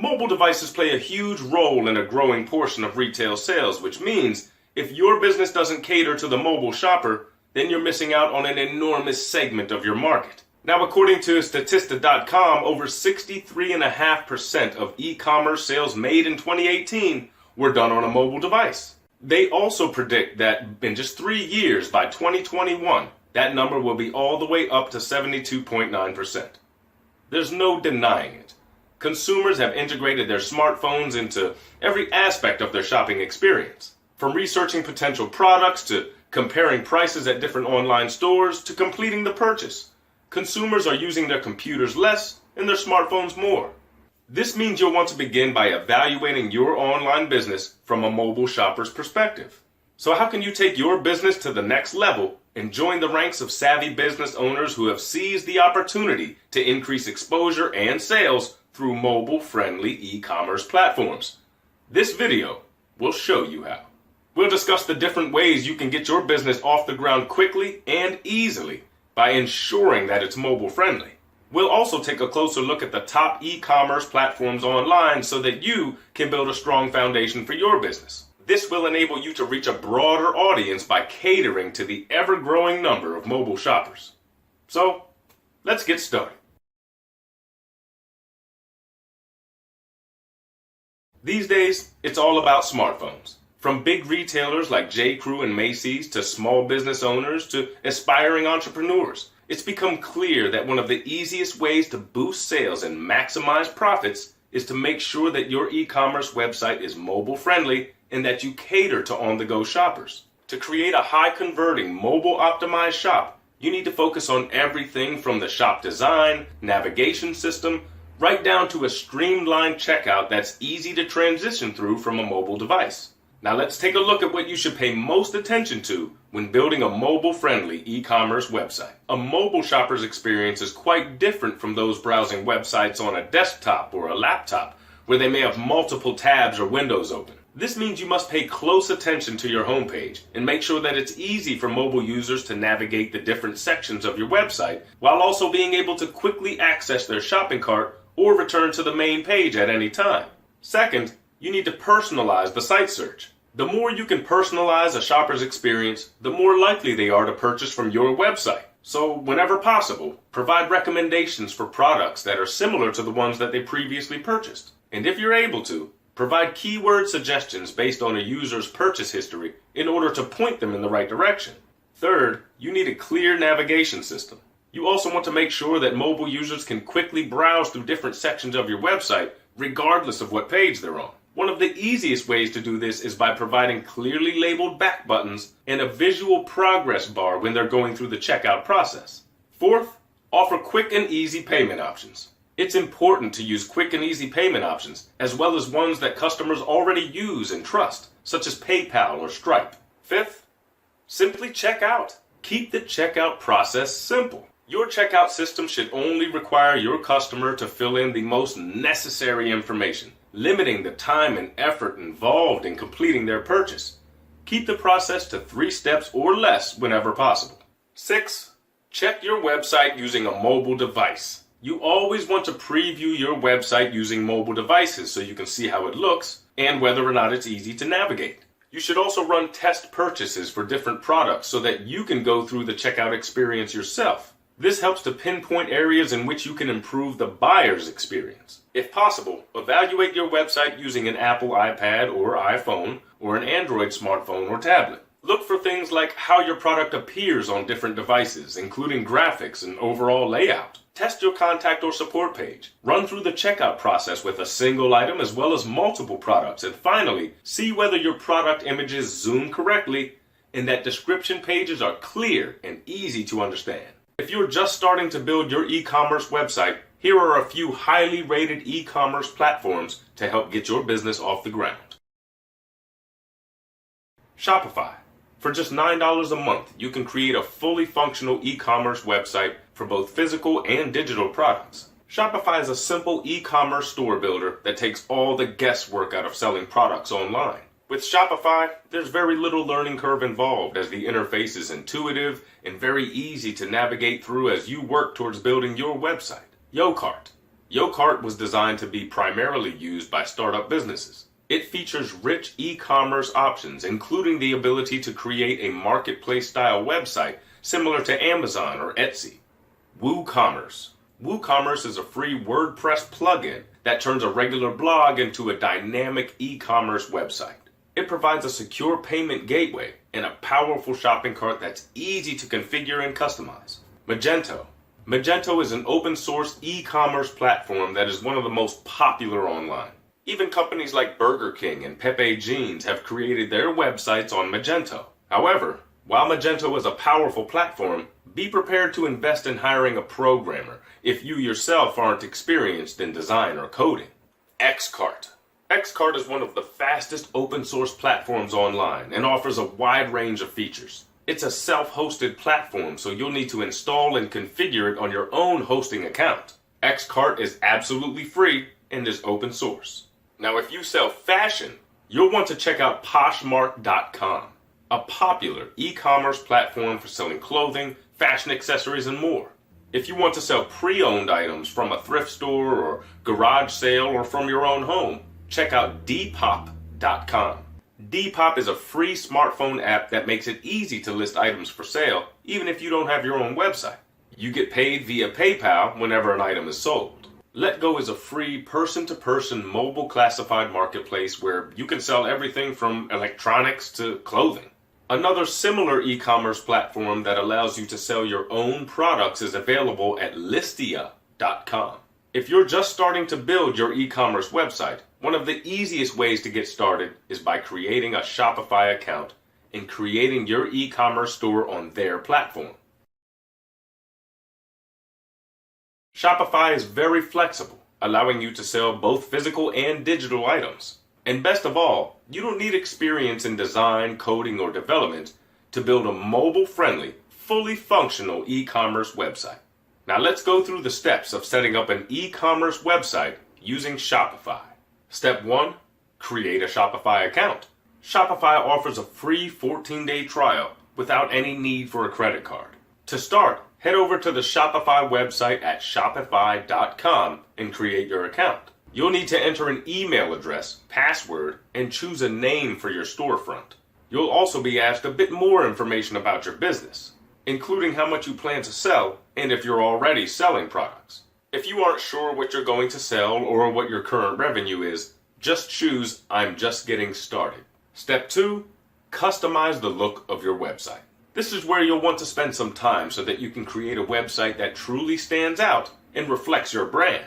Mobile devices play a huge role in a growing portion of retail sales, which means if your business doesn't cater to the mobile shopper, then you're missing out on an enormous segment of your market. Now, according to Statista.com, over 63.5% of e-commerce sales made in 2018 were done on a mobile device. They also predict that in just 3 years, by 2021, that number will be all the way up to 72.9%. There's no denying it. Consumers have integrated their smartphones into every aspect of their shopping experience. From researching potential products to comparing prices at different online stores to completing the purchase. Consumers are using their computers less and their smartphones more. This means you'll want to begin by evaluating your online business from a mobile shopper's perspective. So how can you take your business to the next level and join the ranks of savvy business owners who have seized the opportunity to increase exposure and sales through mobile-friendly e-commerce platforms? This video will show you how. We'll discuss the different ways you can get your business off the ground quickly and easily by ensuring that it's mobile-friendly. We'll also take a closer look at the top e-commerce platforms online so that you can build a strong foundation for your business. This will enable you to reach a broader audience by catering to the ever-growing number of mobile shoppers. So, let's get started. These days, it's all about smartphones. From big retailers like J.Crew and Macy's to small business owners to aspiring entrepreneurs, it's become clear that one of the easiest ways to boost sales and maximize profits is to make sure that your e-commerce website is mobile friendly and that you cater to on-the-go shoppers. To create a high-converting, mobile-optimized shop, you need to focus on everything from the shop design, navigation system, right down to a streamlined checkout that's easy to transition through from a mobile device. Now let's take a look at what you should pay most attention to when building a mobile-friendly e-commerce website. A mobile shopper's experience is quite different from those browsing websites on a desktop or a laptop, where they may have multiple tabs or windows open. This means you must pay close attention to your homepage and make sure that it's easy for mobile users to navigate the different sections of your website, while also being able to quickly access their shopping cart or return to the main page at any time. Second, you need to personalize the site search. The more you can personalize a shopper's experience, the more likely they are to purchase from your website. So, whenever possible, provide recommendations for products that are similar to the ones that they previously purchased. And if you're able to, provide keyword suggestions based on a user's purchase history in order to point them in the right direction. Third, you need a clear navigation system. You also want to make sure that mobile users can quickly browse through different sections of your website, regardless of what page they're on. One of the easiest ways to do this is by providing clearly labeled back buttons and a visual progress bar when they're going through the checkout process. Fourth, offer quick and easy payment options. It's important to use quick and easy payment options, as well as ones that customers already use and trust, such as PayPal or Stripe. Fifth, simply check out. Keep the checkout process simple. Your checkout system should only require your customer to fill in the most necessary information, limiting the time and effort involved in completing their purchase. Keep the process to 3 steps or less whenever possible. 6. Check your website using a mobile device. You always want to preview your website using mobile devices so you can see how it looks and whether or not it's easy to navigate. You should also run test purchases for different products so that you can go through the checkout experience yourself. This helps to pinpoint areas in which you can improve the buyer's experience. If possible, evaluate your website using an Apple iPad or iPhone or an Android smartphone or tablet. Look for things like how your product appears on different devices, including graphics and overall layout. Test your contact or support page. Run through the checkout process with a single item as well as multiple products. And finally, see whether your product images zoom correctly and that description pages are clear and easy to understand. If you're just starting to build your e-commerce website, here are a few highly rated e-commerce platforms to help get your business off the ground. Shopify. For just $9 a month, you can create a fully functional e-commerce website for both physical and digital products. Shopify is a simple e-commerce store builder that takes all the guesswork out of selling products online. With Shopify, there's very little learning curve involved as the interface is intuitive and very easy to navigate through as you work towards building your website. YoCart. YoCart was designed to be primarily used by startup businesses. It features rich e-commerce options, including the ability to create a marketplace-style website similar to Amazon or Etsy. WooCommerce. WooCommerce is a free WordPress plugin that turns a regular blog into a dynamic e-commerce website. It provides a secure payment gateway and a powerful shopping cart that's easy to configure and customize. Magento. Magento is an open source e-commerce platform that is one of the most popular online. Even companies like Burger King and Pepe Jeans have created their websites on Magento. However, while Magento is a powerful platform, be prepared to invest in hiring a programmer if you yourself aren't experienced in design or coding. Xcart. Xcart is one of the fastest open source platforms online and offers a wide range of features. It's a self-hosted platform, so you'll need to install and configure it on your own hosting account. Xcart is absolutely free and is open source. Now, if you sell fashion, you'll want to check out Poshmark.com, a popular e-commerce platform for selling clothing, fashion accessories, and more. If you want to sell pre-owned items from a thrift store or garage sale or from your own home, check out Depop.com. Depop is a free smartphone app that makes it easy to list items for sale, even if you don't have your own website. You get paid via PayPal whenever an item is sold. Letgo is a free person-to-person mobile classified marketplace where you can sell everything from electronics to clothing. Another similar e-commerce platform that allows you to sell your own products is available at Listia.com. If you're just starting to build your e-commerce website, one of the easiest ways to get started is by creating a Shopify account and creating your e-commerce store on their platform. Shopify is very flexible, allowing you to sell both physical and digital items. And best of all, you don't need experience in design, coding, or development to build a mobile-friendly, fully functional e-commerce website. Now let's go through the steps of setting up an e-commerce website using Shopify. Step 1. Create a Shopify account. Shopify offers a free 14-day trial without any need for a credit card. To start, head over to the Shopify website at Shopify.com and create your account. You'll need to enter an email address, password, and choose a name for your storefront. You'll also be asked a bit more information about your business, including how much you plan to sell and if you're already selling products. If you aren't sure what you're going to sell or what your current revenue is, just choose I'm just getting started. Step 2. Customize the look of your website. This is where you'll want to spend some time so that you can create a website that truly stands out and reflects your brand.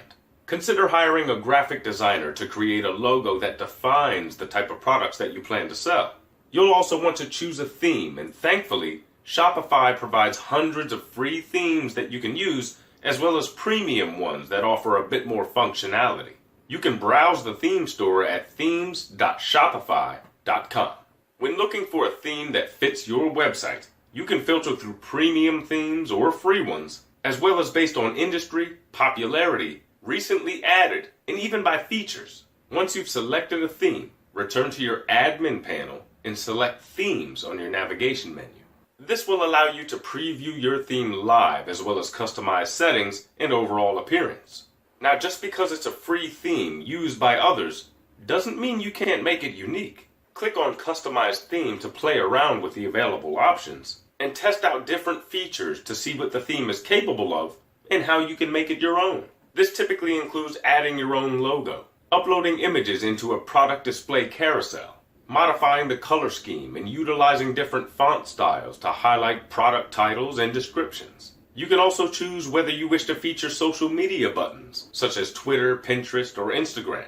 Consider hiring a graphic designer to create a logo that defines the type of products that you plan to sell. You'll also want to choose a theme, and thankfully, Shopify provides hundreds of free themes that you can use, as well as premium ones that offer a bit more functionality. You can browse the theme store at themes.shopify.com. When looking for a theme that fits your website, you can filter through premium themes or free ones, as well as based on industry, popularity, recently added, and even by features. Once you've selected a theme, return to your admin panel and select Themes on your navigation menu. This will allow you to preview your theme live as well as customize settings and overall appearance. Now, just because it's a free theme used by others doesn't mean you can't make it unique. Click on Customize Theme to play around with the available options and test out different features to see what the theme is capable of and how you can make it your own. This typically includes adding your own logo, uploading images into a product display carousel, modifying the color scheme, and utilizing different font styles to highlight product titles and descriptions. You can also choose whether you wish to feature social media buttons, such as Twitter, Pinterest, or Instagram.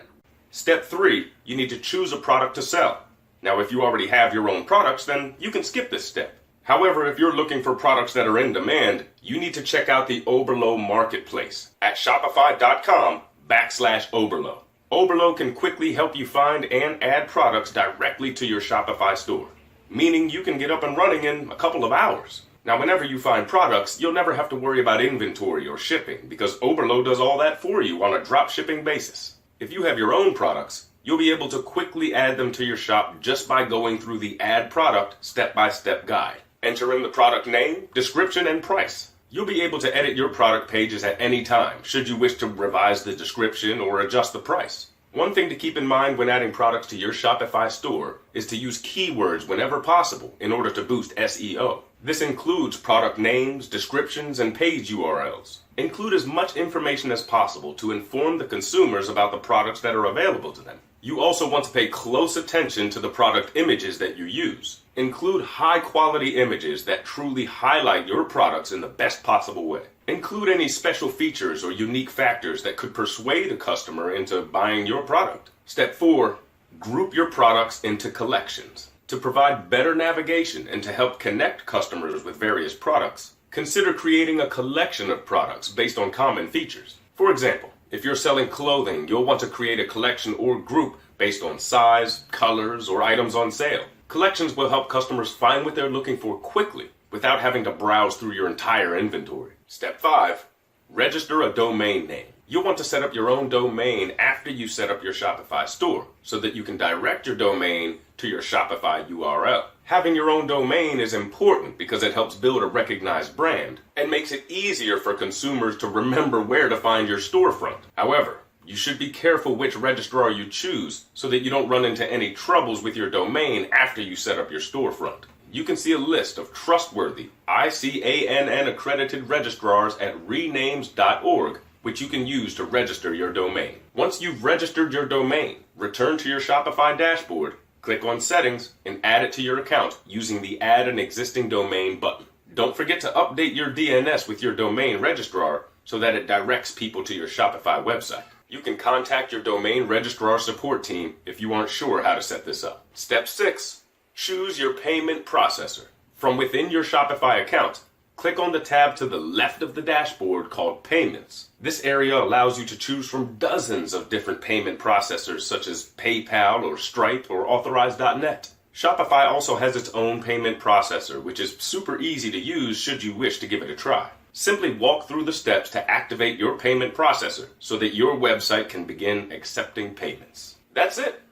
Step 3, you need to choose a product to sell. Now, if you already have your own products, then you can skip this step. However, if you're looking for products that are in demand, you need to check out the Oberlo Marketplace at Shopify.com/Oberlo. Oberlo can quickly help you find and add products directly to your Shopify store, meaning you can get up and running in a couple of hours. Now, whenever you find products, you'll never have to worry about inventory or shipping because Oberlo does all that for you on a drop shipping basis. If you have your own products, you'll be able to quickly add them to your shop just by going through the Add Product step-by-step guide. Enter in the product name, description, and price. You'll be able to edit your product pages at any time, should you wish to revise the description or adjust the price. One thing to keep in mind when adding products to your Shopify store is to use keywords whenever possible in order to boost SEO. This includes product names, descriptions, and page URLs. Include as much information as possible to inform the consumers about the products that are available to them. You also want to pay close attention to the product images that you use. Include high-quality images that truly highlight your products in the best possible way. Include any special features or unique factors that could persuade a customer into buying your product. Step 4. Group your products into collections. To provide better navigation and to help connect customers with various products, consider creating a collection of products based on common features. For example, if you're selling clothing, you'll want to create a collection or group based on size, colors, or items on sale. Collections will help customers find what they're looking for quickly without having to browse through your entire inventory. Step 5. Register a domain name. You'll want to set up your own domain after you set up your Shopify store so that you can direct your domain to your Shopify URL. Having your own domain is important because it helps build a recognized brand and makes it easier for consumers to remember where to find your storefront. However, you should be careful which registrar you choose so that you don't run into any troubles with your domain after you set up your storefront. You can see a list of trustworthy ICANN accredited registrars at renames.org, which you can use to register your domain. Once you've registered your domain, return to your Shopify dashboard, click on Settings, and add it to your account using the Add an Existing Domain button. Don't forget to update your DNS with your domain registrar so that it directs people to your Shopify website. You can contact your domain registrar support team if you aren't sure how to set this up. Step 6. Choose your payment processor. From within your Shopify account, click on the tab to the left of the dashboard called Payments. This area allows you to choose from dozens of different payment processors such as PayPal or Stripe or Authorize.net. Shopify also has its own payment processor, which is super easy to use should you wish to give it a try. Simply walk through the steps to activate your payment processor so that your website can begin accepting payments. That's it.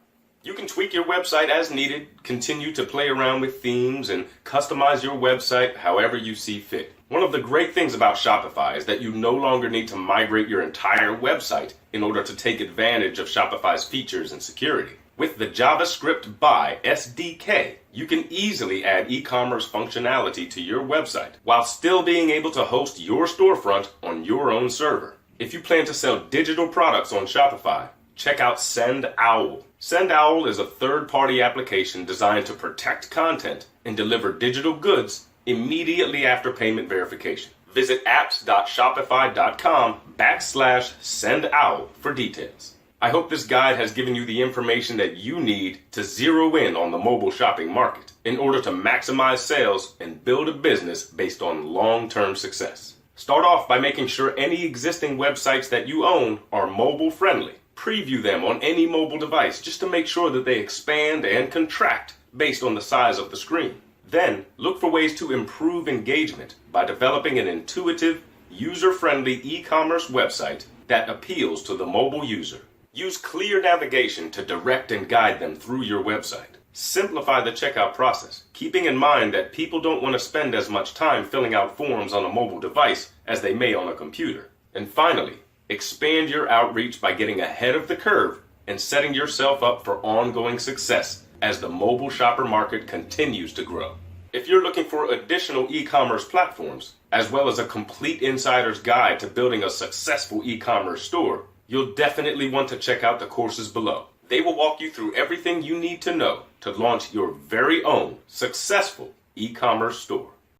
You can tweak your website as needed, continue to play around with themes, and customize your website however you see fit. One of the great things about Shopify is that you no longer need to migrate your entire website in order to take advantage of Shopify's features and security. With the JavaScript Buy SDK, you can easily add e-commerce functionality to your website while still being able to host your storefront on your own server. If you plan to sell digital products on Shopify, check out SendOwl. SendOwl is a third-party application designed to protect content and deliver digital goods immediately after payment verification. Visit apps.shopify.com/SendOwl for details. I hope this guide has given you the information that you need to zero in on the mobile shopping market in order to maximize sales and build a business based on long-term success. Start off by making sure any existing websites that you own are mobile friendly. Preview them on any mobile device just to make sure that they expand and contract based on the size of the screen. Then, look for ways to improve engagement by developing an intuitive, user-friendly e-commerce website that appeals to the mobile user. Use clear navigation to direct and guide them through your website. Simplify the checkout process, keeping in mind that people don't want to spend as much time filling out forms on a mobile device as they may on a computer. And finally, expand your outreach by getting ahead of the curve and setting yourself up for ongoing success as the mobile shopper market continues to grow. If you're looking for additional e-commerce platforms, as well as a complete insider's guide to building a successful e-commerce store, you'll definitely want to check out the courses below. They will walk you through everything you need to know to launch your very own successful e-commerce store.